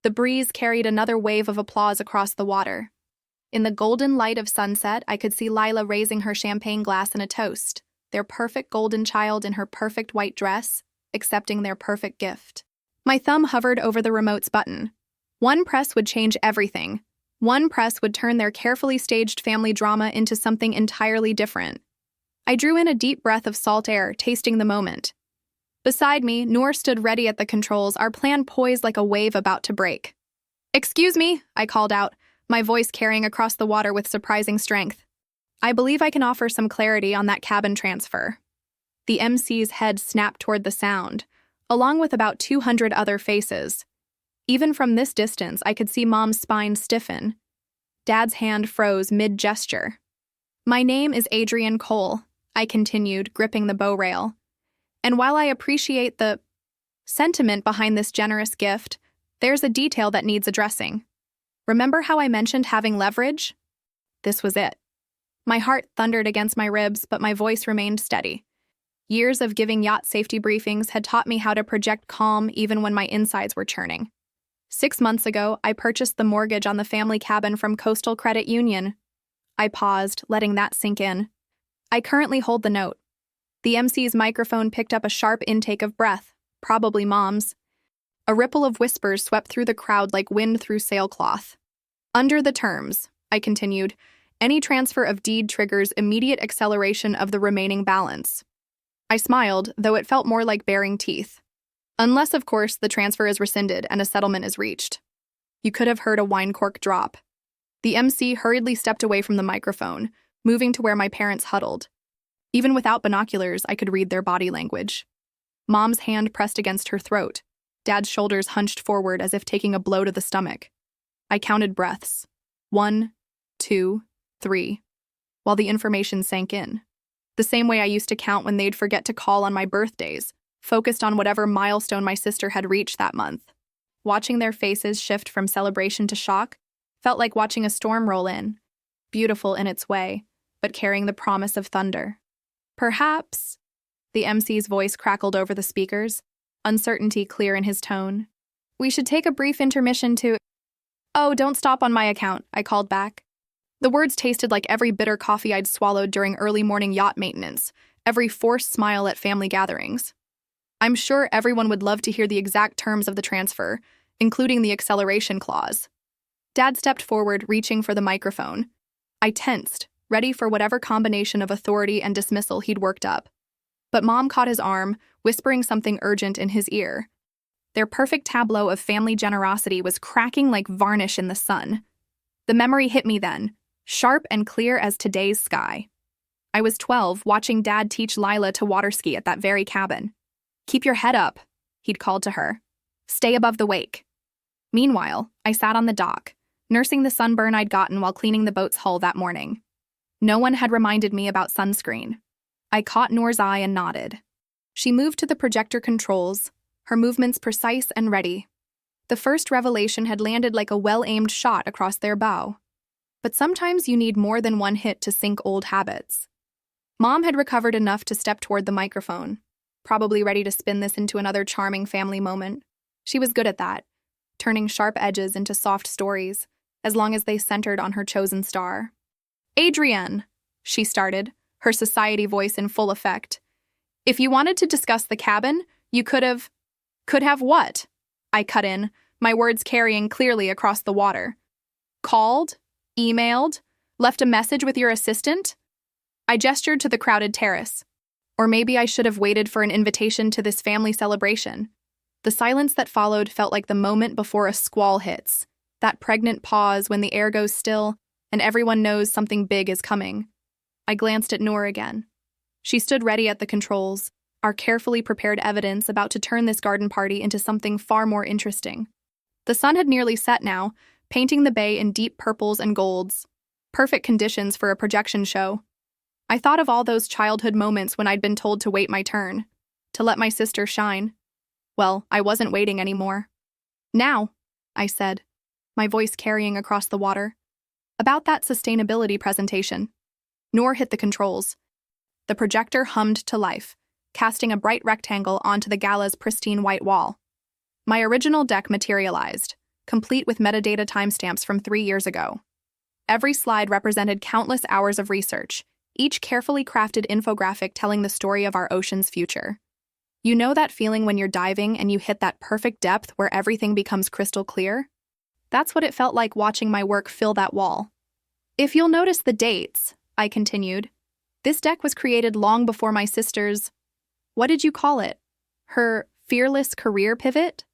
The breeze carried another wave of applause across the water. In the golden light of sunset, I could see Lila raising her champagne glass in a toast, their perfect golden child in her perfect white dress, accepting their perfect gift. My thumb hovered over the remote's button. One press would change everything. One press would turn their carefully staged family drama into something entirely different. I drew in a deep breath of salt air, tasting the moment. Beside me, Noor stood ready at the controls, our plan poised like a wave about to break. "Excuse me," I called out, my voice carrying across the water with surprising strength. "I believe I can offer some clarity on that cabin transfer." The MC's head snapped toward the sound, along with about 200 other faces. Even from this distance, I could see Mom's spine stiffen. Dad's hand froze mid-gesture. "My name is Adrienne Cole," I continued, gripping the bow rail. "And while I appreciate the sentiment behind this generous gift, there's a detail that needs addressing. Remember how I mentioned having leverage?" This was it. My heart thundered against my ribs, but my voice remained steady. Years of giving yacht safety briefings had taught me how to project calm even when my insides were churning. 6 months ago, I purchased the mortgage on the family cabin from Coastal Credit Union. I paused, letting that sink in. I currently hold the note. The MC's microphone picked up a sharp intake of breath, probably Mom's. A ripple of whispers swept through the crowd like wind through sailcloth. "Under the terms," I continued, "any transfer of deed triggers immediate acceleration of the remaining balance." I smiled, though it felt more like baring teeth. "Unless, of course, the transfer is rescinded and a settlement is reached." You could have heard a wine cork drop. The MC hurriedly stepped away from the microphone, moving to where my parents huddled. Even without binoculars, I could read their body language. Mom's hand pressed against her throat. Dad's shoulders hunched forward as if taking a blow to the stomach. I counted breaths. 1, 2, 3, while the information sank in. The same way I used to count when they'd forget to call on my birthdays, focused on whatever milestone my sister had reached that month. Watching their faces shift from celebration to shock felt like watching a storm roll in, beautiful in its way, but carrying the promise of thunder. "Perhaps," the MC's voice crackled over the speakers, uncertainty clear in his tone, "we should take a brief intermission to—" "Oh, don't stop on my account," I called back. The words tasted like every bitter coffee I'd swallowed during early morning yacht maintenance, every forced smile at family gatherings. I'm sure everyone would love to hear the exact terms of the transfer, including the acceleration clause. Dad stepped forward, reaching for the microphone. I tensed, ready for whatever combination of authority and dismissal he'd worked up. But Mom caught his arm, whispering something urgent in his ear. Their perfect tableau of family generosity was cracking like varnish in the sun. The memory hit me then, sharp and clear as today's sky. I was 12, watching Dad teach Lila to water ski at that very cabin. "Keep your head up," he'd called to her. "Stay above the wake." Meanwhile, I sat on the dock, nursing the sunburn I'd gotten while cleaning the boat's hull that morning. No one had reminded me about sunscreen. I caught Noor's eye and nodded. She moved to the projector controls, her movements precise and ready. The first revelation had landed like a well-aimed shot across their bow. But sometimes you need more than one hit to sink old habits. Mom had recovered enough to step toward the microphone, probably ready to spin this into another charming family moment. She was good at that, turning sharp edges into soft stories, as long as they centered on her chosen star. Adrienne, she started, her society voice in full effect. If you wanted to discuss the cabin, you could have… Could have what? I cut in, my words carrying clearly across the water. Called? Emailed? Left a message with your assistant? I gestured to the crowded terrace. Or maybe I should have waited for an invitation to this family celebration. The silence that followed felt like the moment before a squall hits, that pregnant pause when the air goes still and everyone knows something big is coming. I glanced at Noor again. She stood ready at the controls, our carefully prepared evidence about to turn this garden party into something far more interesting. The sun had nearly set now, painting the bay in deep purples and golds. Perfect conditions for a projection show. I thought of all those childhood moments when I'd been told to wait my turn, to let my sister shine. Well, I wasn't waiting anymore. Now, I said, my voice carrying across the water. About that sustainability presentation. Noor hit the controls. The projector hummed to life, casting a bright rectangle onto the gala's pristine white wall. My original deck materialized, complete with metadata timestamps from 3 years ago. Every slide represented countless hours of research, each carefully crafted infographic telling the story of our ocean's future. You know that feeling when you're diving and you hit that perfect depth where everything becomes crystal clear? That's what it felt like watching my work fill that wall. If you'll notice the dates, I continued, this deck was created long before my sister's… What did you call it? Her fearless career pivot?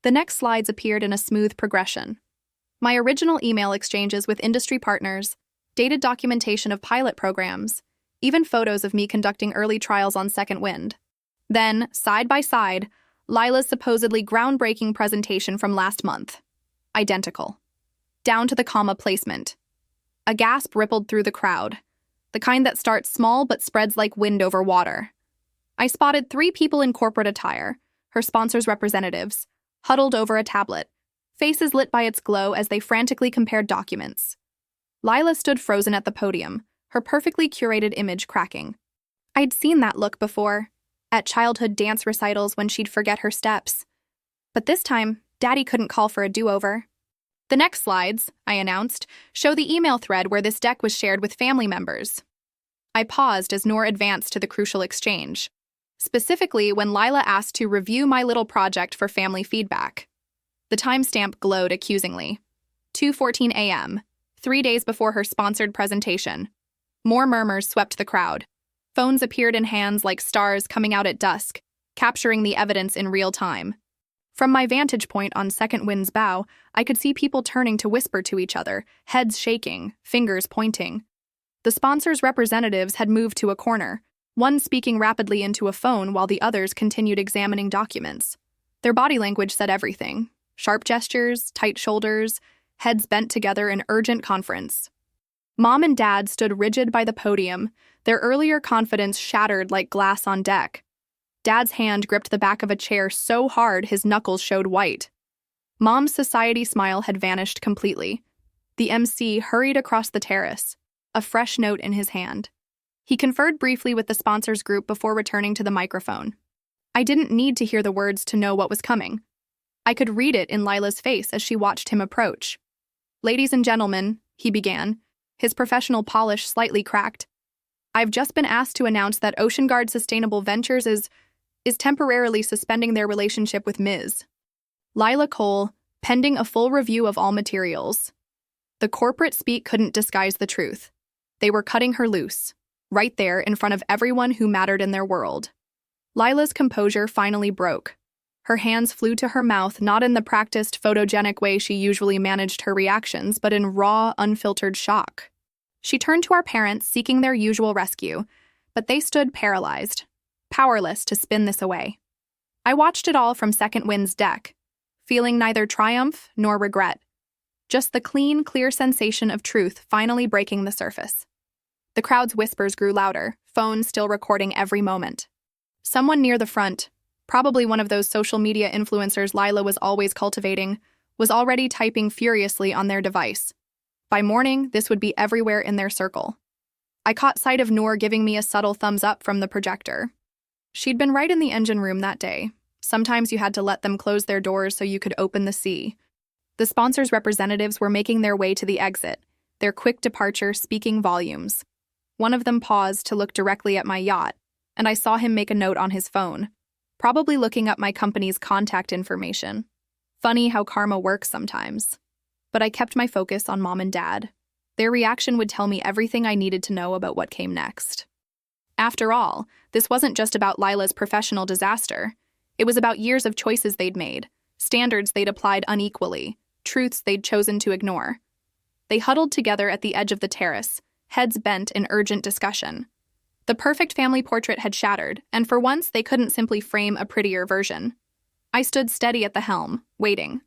The next slides appeared in a smooth progression. My original email exchanges with industry partners, dated documentation of pilot programs, even photos of me conducting early trials on Second Wind. Then, side by side, Lila's supposedly groundbreaking presentation from last month. Identical. Down to the comma placement. A gasp rippled through the crowd, the kind that starts small but spreads like wind over water. I spotted 3 people in corporate attire, her sponsor's representatives, huddled over a tablet, faces lit by its glow as they frantically compared documents. Lila stood frozen at the podium, her perfectly curated image cracking. I'd seen that look before, at childhood dance recitals when she'd forget her steps. But this time, Daddy couldn't call for a do-over. The next slides, I announced, show the email thread where this deck was shared with family members. I paused as Noor advanced to the crucial exchange, specifically when Lila asked to review my little project for family feedback. The timestamp glowed accusingly. 2:14 a.m., 3 days before her sponsored presentation. More murmurs swept the crowd. Phones appeared in hands like stars coming out at dusk, capturing the evidence in real time. From my vantage point on Second Wind's bow, I could see people turning to whisper to each other, heads shaking, fingers pointing. The sponsor's representatives had moved to a corner, one speaking rapidly into a phone while the others continued examining documents. Their body language said everything. Sharp gestures, tight shoulders, heads bent together in urgent conference. Mom and Dad stood rigid by the podium, their earlier confidence shattered like glass on deck. Dad's hand gripped the back of a chair so hard his knuckles showed white. Mom's society smile had vanished completely. The MC hurried across the terrace, a fresh note in his hand. He conferred briefly with the sponsors group before returning to the microphone. I didn't need to hear the words to know what was coming. I could read it in Lila's face as she watched him approach. "Ladies and gentlemen," he began, his professional polish slightly cracked. "I've just been asked to announce that OceanGuard Sustainable Ventures is temporarily suspending their relationship with Ms. Lila Cole, pending a full review of all materials." The corporate speak couldn't disguise the truth. They were cutting her loose, right there in front of everyone who mattered in their world. Lila's composure finally broke. Her hands flew to her mouth, not in the practiced, photogenic way she usually managed her reactions, but in raw, unfiltered shock. She turned to our parents, seeking their usual rescue, but they stood paralyzed, powerless to spin this away. I watched it all from Second Wind's deck, feeling neither triumph nor regret, just the clean, clear sensation of truth finally breaking the surface. The crowd's whispers grew louder, phones still recording every moment. Someone near the front, probably one of those social media influencers Lila was always cultivating, was already typing furiously on their device. By morning, this would be everywhere in their circle. I caught sight of Noor giving me a subtle thumbs up from the projector. She'd been right in the engine room that day. Sometimes you had to let them close their doors so you could open the sea. The sponsor's representatives were making their way to the exit, their quick departure speaking volumes. One of them paused to look directly at my yacht, and I saw him make a note on his phone, probably looking up my company's contact information. Funny how karma works sometimes. But I kept my focus on Mom and Dad. Their reaction would tell me everything I needed to know about what came next. After all, this wasn't just about Lila's professional disaster. It was about years of choices they'd made, standards they'd applied unequally, truths they'd chosen to ignore. They huddled together at the edge of the terrace, heads bent in urgent discussion. The perfect family portrait had shattered, and for once they couldn't simply frame a prettier version. I stood steady at the helm, waiting.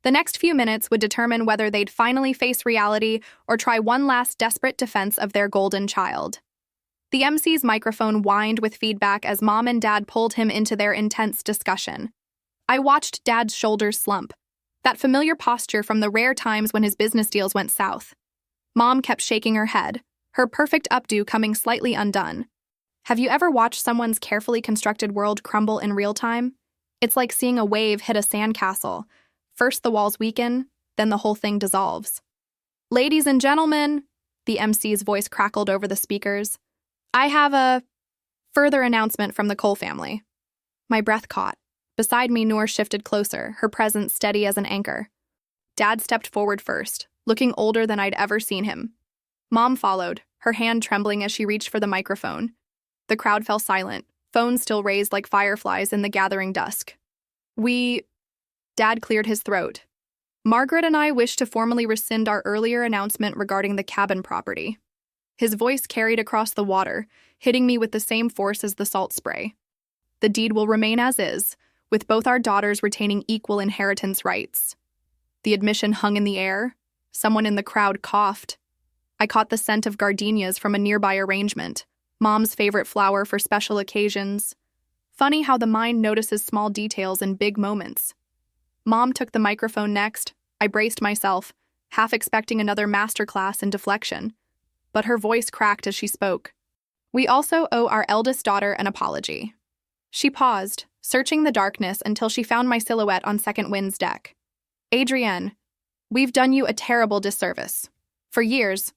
The next few minutes would determine whether they'd finally face reality or try one last desperate defense of their golden child. The MC's microphone whined with feedback as Mom and Dad pulled him into their intense discussion. I watched Dad's shoulders slump, that familiar posture from the rare times when his business deals went south. Mom kept shaking her head, her perfect updo coming slightly undone. Have you ever watched someone's carefully constructed world crumble in real time? It's like seeing a wave hit a sandcastle. First the walls weaken, then the whole thing dissolves. Ladies and gentlemen, the MC's voice crackled over the speakers. I have a further announcement from the Cole family. My breath caught. Beside me, Noor shifted closer, her presence steady as an anchor. Dad stepped forward first, looking older than I'd ever seen him. Mom followed, her hand trembling as she reached for the microphone. The crowd fell silent, phones still raised like fireflies in the gathering dusk. Dad cleared his throat. Margaret and I wish to formally rescind our earlier announcement regarding the cabin property. His voice carried across the water, hitting me with the same force as the salt spray. The deed will remain as is, with both our daughters retaining equal inheritance rights. The admission hung in the air. Someone in the crowd coughed. I caught the scent of gardenias from a nearby arrangement, Mom's favorite flower for special occasions. Funny how the mind notices small details in big moments. Mom took the microphone next. I braced myself, half expecting another masterclass in deflection. But her voice cracked as she spoke. We also owe our eldest daughter an apology. She paused, searching the darkness until she found my silhouette on Second Wind's deck. Adrienne, we've done you a terrible disservice. For years,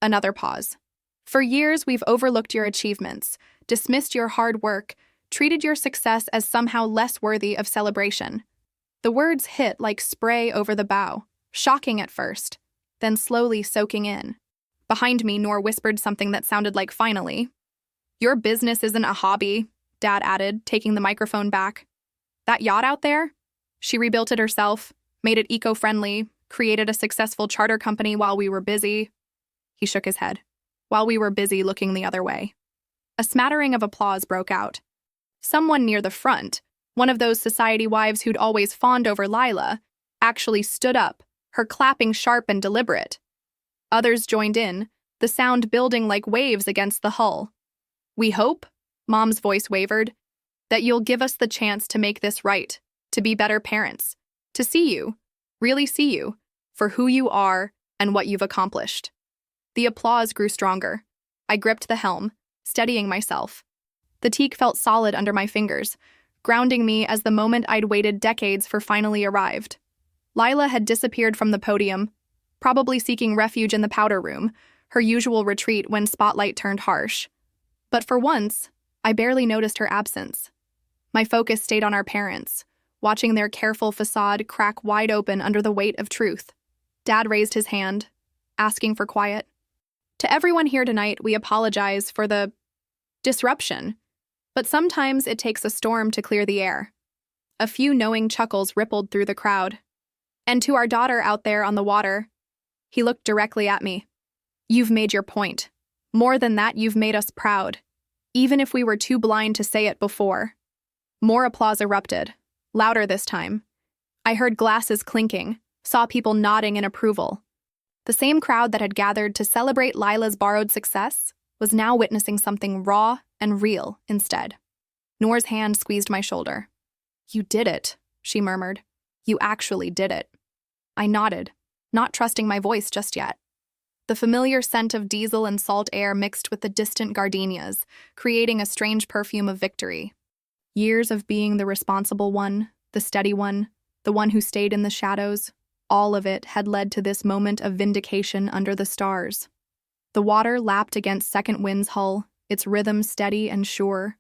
another pause. For years, we've overlooked your achievements, dismissed your hard work, treated your success as somehow less worthy of celebration. The words hit like spray over the bow, shocking at first, then slowly soaking in. Behind me, Noor whispered something that sounded like finally. Your business isn't a hobby, Dad added, taking the microphone back. That yacht out there? She rebuilt it herself, made it eco-friendly, created a successful charter company while we were busy. He shook his head. While we were busy looking the other way. A smattering of applause broke out. Someone near the front, one of those society wives who'd always fawned over Lila, actually stood up, her clapping sharp and deliberate. Others joined in, the sound building like waves against the hull. We hope, Mom's voice wavered, that you'll give us the chance to make this right, to be better parents, to see you, really see you, for who you are and what you've accomplished. The applause grew stronger. I gripped the helm, steadying myself. The teak felt solid under my fingers, grounding me as the moment I'd waited decades for finally arrived. Lila had disappeared from the podium, probably seeking refuge in the powder room, her usual retreat when spotlight turned harsh. But for once, I barely noticed her absence. My focus stayed on our parents, watching their careful facade crack wide open under the weight of truth. Dad raised his hand, asking for quiet. To everyone here tonight, we apologize for the disruption, but sometimes it takes a storm to clear the air. A few knowing chuckles rippled through the crowd. And to our daughter out there on the water, he looked directly at me. You've made your point. More than that, you've made us proud, even if we were too blind to say it before. More applause erupted, louder this time. I heard glasses clinking, saw people nodding in approval. The same crowd that had gathered to celebrate Lila's borrowed success was now witnessing something raw and real instead. Noor's hand squeezed my shoulder. You did it, she murmured. You actually did it. I nodded, not trusting my voice just yet. The familiar scent of diesel and salt air mixed with the distant gardenias, creating a strange perfume of victory. Years of being the responsible one, the steady one, the one who stayed in the shadows, all of it had led to this moment of vindication under the stars. The water lapped against Second Wind's hull, its rhythm steady and sure,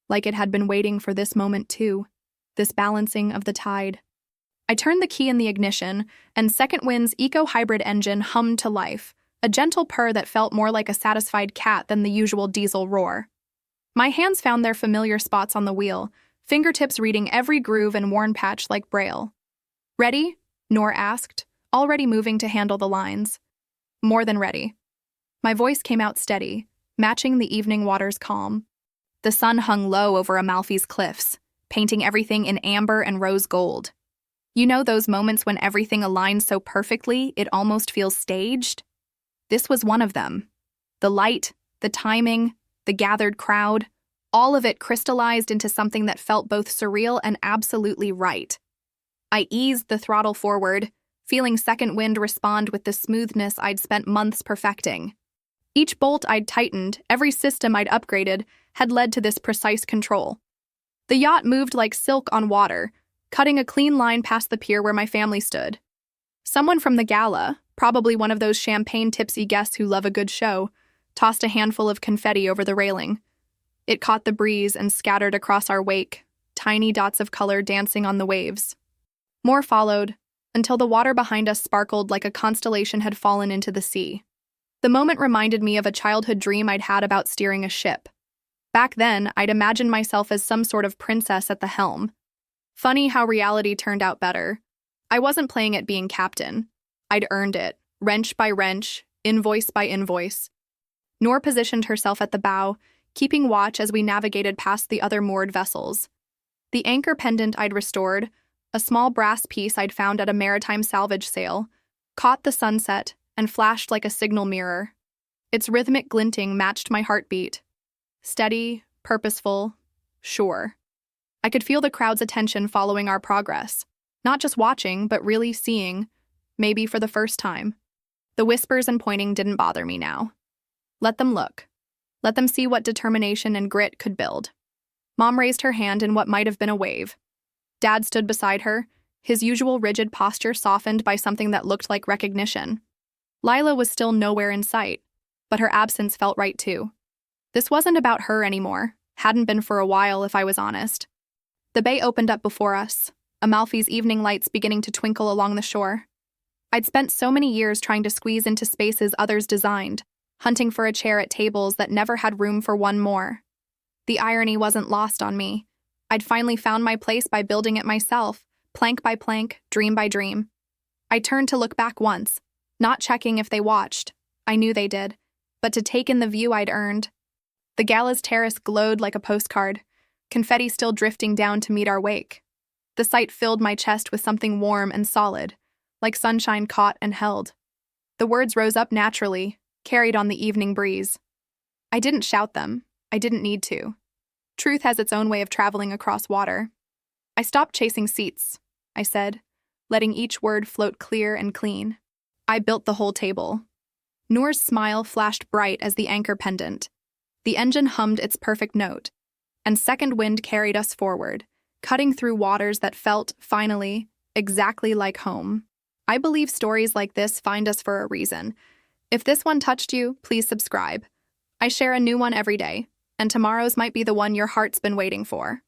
like it had been waiting for this moment too, this balancing of the tide. I turned the key in the ignition, and Second Wind's eco-hybrid engine hummed to life, a gentle purr that felt more like a satisfied cat than the usual diesel roar. My hands found their familiar spots on the wheel, fingertips reading every groove and worn patch like Braille. "Ready?" Noor asked, already moving to handle the lines. "More than ready." My voice came out steady, matching the evening water's calm. The sun hung low over Amalfi's cliffs, painting everything in amber and rose gold. You know those moments when everything aligns so perfectly it almost feels staged? This was one of them. The light, the timing, the gathered crowd, all of it crystallized into something that felt both surreal and absolutely right. I eased the throttle forward, feeling Second Wind respond with the smoothness I'd spent months perfecting. Each bolt I'd tightened, every system I'd upgraded, had led to this precise control. The yacht moved like silk on water, cutting a clean line past the pier where my family stood. Someone from the gala, probably one of those champagne-tipsy guests who love a good show, tossed a handful of confetti over the railing. It caught the breeze and scattered across our wake, tiny dots of color dancing on the waves. More followed, until the water behind us sparkled like a constellation had fallen into the sea. The moment reminded me of a childhood dream I'd had about steering a ship. Back then, I'd imagined myself as some sort of princess at the helm. Funny how reality turned out better. I wasn't playing at being captain. I'd earned it, wrench by wrench, invoice by invoice. Noor positioned herself at the bow, keeping watch as we navigated past the other moored vessels. The anchor pendant I'd restored, a small brass piece I'd found at a maritime salvage sale, caught the sunset and flashed like a signal mirror. Its rhythmic glinting matched my heartbeat. Steady, purposeful, sure. I could feel the crowd's attention following our progress, not just watching, but really seeing, maybe for the first time. The whispers and pointing didn't bother me now. Let them look. Let them see what determination and grit could build. Mom raised her hand in what might have been a wave. Dad stood beside her, his usual rigid posture softened by something that looked like recognition. Lila was still nowhere in sight, but her absence felt right too. This wasn't about her anymore, hadn't been for a while if I was honest. The bay opened up before us, Amalfi's evening lights beginning to twinkle along the shore. I'd spent so many years trying to squeeze into spaces others designed, hunting for a chair at tables that never had room for one more. The irony wasn't lost on me. I'd finally found my place by building it myself, plank by plank, dream by dream. I turned to look back once, not checking if they watched. I knew they did, but to take in the view I'd earned. The gala's terrace glowed like a postcard, confetti still drifting down to meet our wake. The sight filled my chest with something warm and solid, like sunshine caught and held. The words rose up naturally, carried on the evening breeze. I didn't shout them. I didn't need to. Truth has its own way of traveling across water. I stopped chasing seats, I said, letting each word float clear and clean. I built the whole table. Noor's smile flashed bright as the anchor pendant. The engine hummed its perfect note, and Second Wind carried us forward, cutting through waters that felt, finally, exactly like home. I believe stories like this find us for a reason. If this one touched you, please subscribe. I share a new one every day, and tomorrow's might be the one your heart's been waiting for.